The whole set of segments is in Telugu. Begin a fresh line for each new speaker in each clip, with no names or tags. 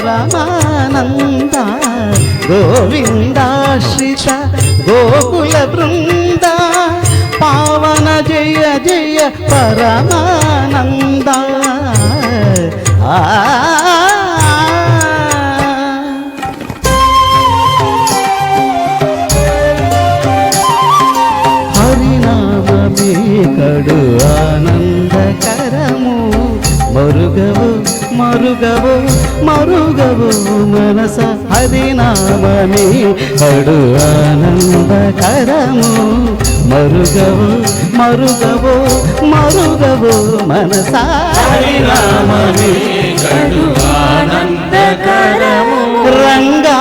పరమానంద గోవిందాశ్రిత గోకుల బృంద పావన జయ జయ పరమానంద హరినామమే కడు ఆనందకరము మరుగవు మరుగవు మరుగవు మనస హరినామమే కడు ఆనందకరము మరుగవు మరుగవు మరుగవు మనస
హరినామమే కడు ఆనందకరము
రంగా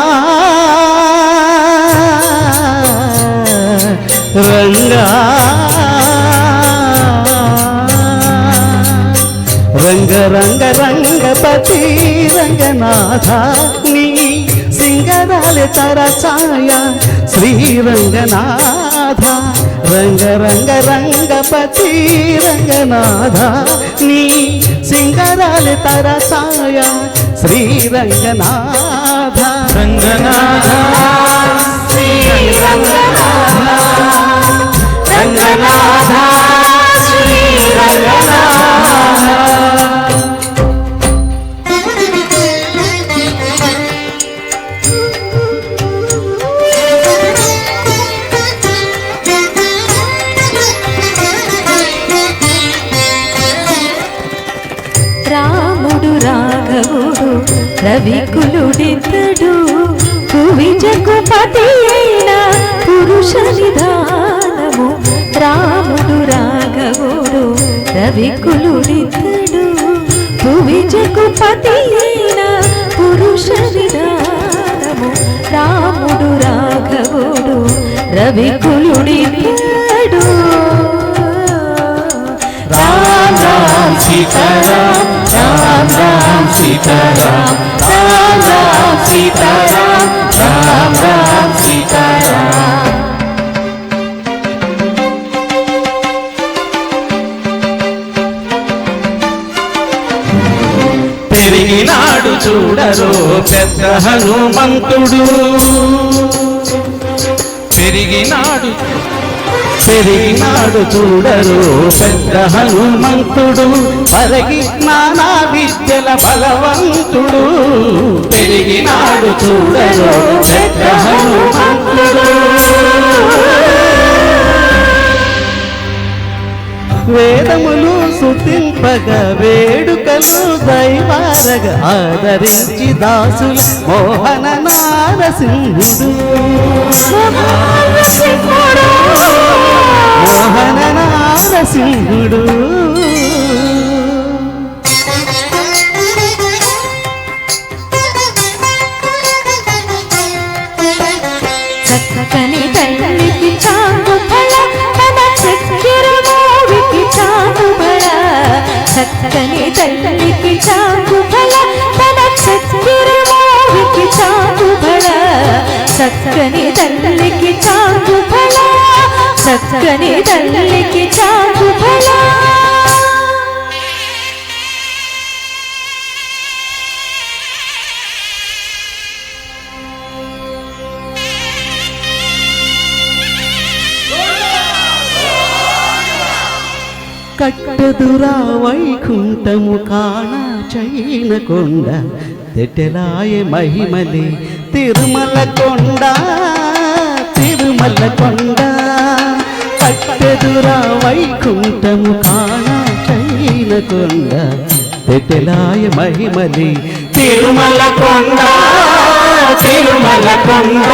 రంగా రంగ రంగ రంగపతి రంగనాథ నీ సింగరాల తరచాయ శ్రీరంగనాథ రంగ రంగ రంగపతి రంగనాథ నీ సింగరాల తరచాయ శ్రీరంగనాథ
రంగనాథ శ్రీరంగనాథ రంగనాథ శ్రీరంగనాథ
రాముడు రాఘవుడు రవికులుడితడు భువిజకు పతి అయిన పురుష నిధానము రాముడు రాఘవుడు రవికులుడితడు భువిజకు పతి అయిన పురుష నిధానము రాముడు రాఘవుడు రవికులుడితడు
రామ్ రామ్ సీతారాం రామ్ రామ్ సీతారాం రామ్ రామ్ సీతారాం రామ్ రామ్ సీతారాం పెరిగినాడు చూడరు పెద్ద హనుమంతుడు పెరిగినాడు చూడరు పెద్ద హనుమంతుడు పరగి నానా విద్యల బలవంతుడు పెరిగినాడు చూడరు పెద్ద హనుమంతుడు
వేదములు సుతింపగ వేడుకలు దైవారగ ఆదరించి దాసుల మోహన నారసింహుడు మోహన నారసింహుడు
చక్కని తల్లికి చాంగుఫల తన చక్కెర మోవికి చాంగుబళ చక్కని తల్లికి చాంగుఫల తన చక్కెర మోవికి చాంగుబళ చక్కని తల్లికి చాంగుఫల చక్కని తల్లికి చాంగుఫల
కట్టదురా వైకుంఠము కాణ చైన కొండ తెట్టెలాయ మహిమలే తిరుమల కొండ తిరుమల కొండ కట్టదురా వైకుంఠము కాణ చైన కొండ తెట్టెలాయ మహిమలే
తిరుమల కొండ తిరుమల కొండ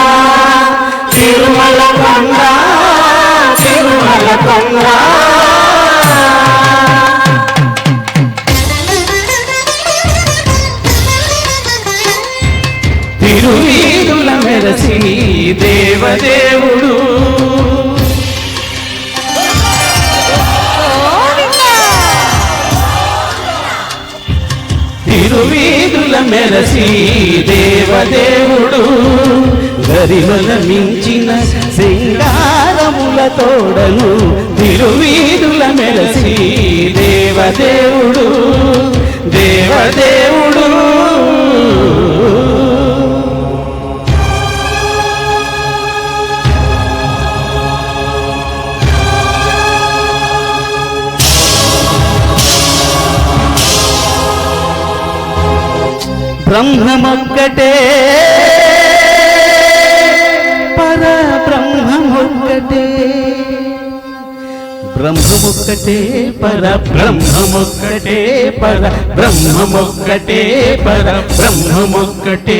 తిరుమల కొండ తిరుమల కొండ తిరువీధుల మెరసి దేవదేవుడు తిరువీధుల మెరసి దేవదేవుడు గరిమల మించిన సింగారముల తోడను తిరువీధుల మెరసి దేవదేవుడు దేవదేవుడు
బ్రహ్మమొక్కటే పరబ్రహ్మమొక్కటే బ్రహ్మమొక్కటే
పరబ్రహ్మమొక్కటే పరబ్రహ్మమొక్కటే పరబ్రహ్మమొక్కటే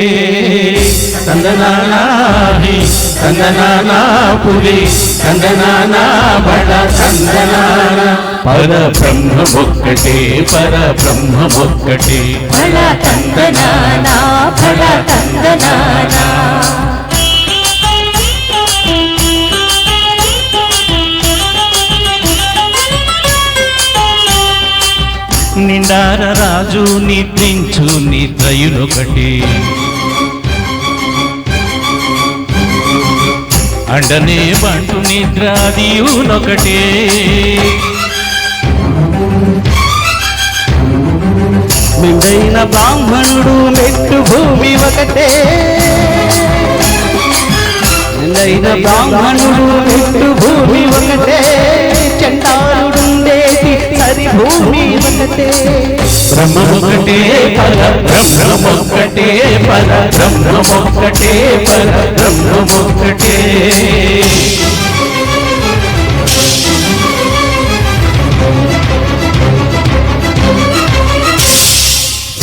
తందనానాహి తందనానా పులి తందనానా బడ తందనానా పరబ్రహ్మమొక్కటే పరబ్రహ్మమొక్కటే
బళ తందనానా బళ తందనానా
నిండార రాజు నిద్రించు నిద్రయునొకటి అండనే బంటు నిద్రాదియునొకటే
మెండైన బ్రాహ్మణుడు మెట్టు భూమి ఒకటే మెండైన బ్రాహ్మణుడు మెట్టు భూమి ఒకటే చండాలుడుండేటి సరి భూమి ఒకటే
బ్రహ్మమొక్కటే పరబ్రహ్మమొక్కటే పరబ్రహ్మమొక్కటే పరబ్రహ్మమొక్కటే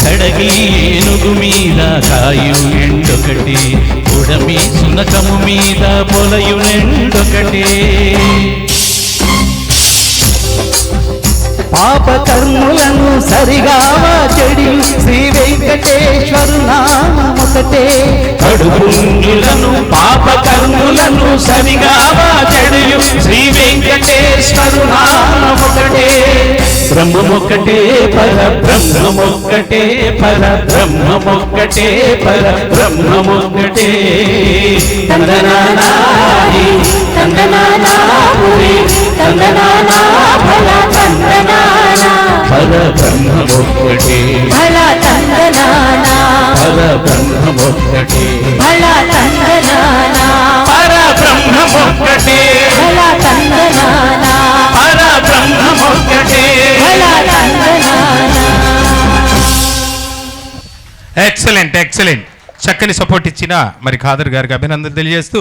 కడగి ఏనుగు మీద కాయు ఎండొకటి ఉడమి సునకము మీద పొలయు ఎండొకటి
పాప కర్ములను సరిగావా చెడి శ్రీ వెంకటేశ్వరు నామొకటే
కడుపుంగులను పాప కర్ములను సరిగావా చెడు శ్రీ వెంకటేశ్వరు నామొకటే బ్రహ్మమొక్కటే పరబ్రహ్మమొక్కటే పరబ్రహ్మమొక్కటే పరబ్రహ్మమొక్కటే తందనానాహి తందనానా పురి తందనానా బల తందనానా పరబ్రహ్మమొక్కటే
బళ తందనానా
పరబ్రహ్మమొక్కటే
బళ తందనానా
పరబ్రహ్మమొక్కటే
బళ తందనానా
పరబ్రహ్మమొక్కటే
బళ తందనానా
ఎక్సలెంట్ ఎక్సలెంట్ చక్కని సపోర్ట్ ఇచ్చిన మరి ఖాదర్ గారికి అభినందన తెలియజేస్తూ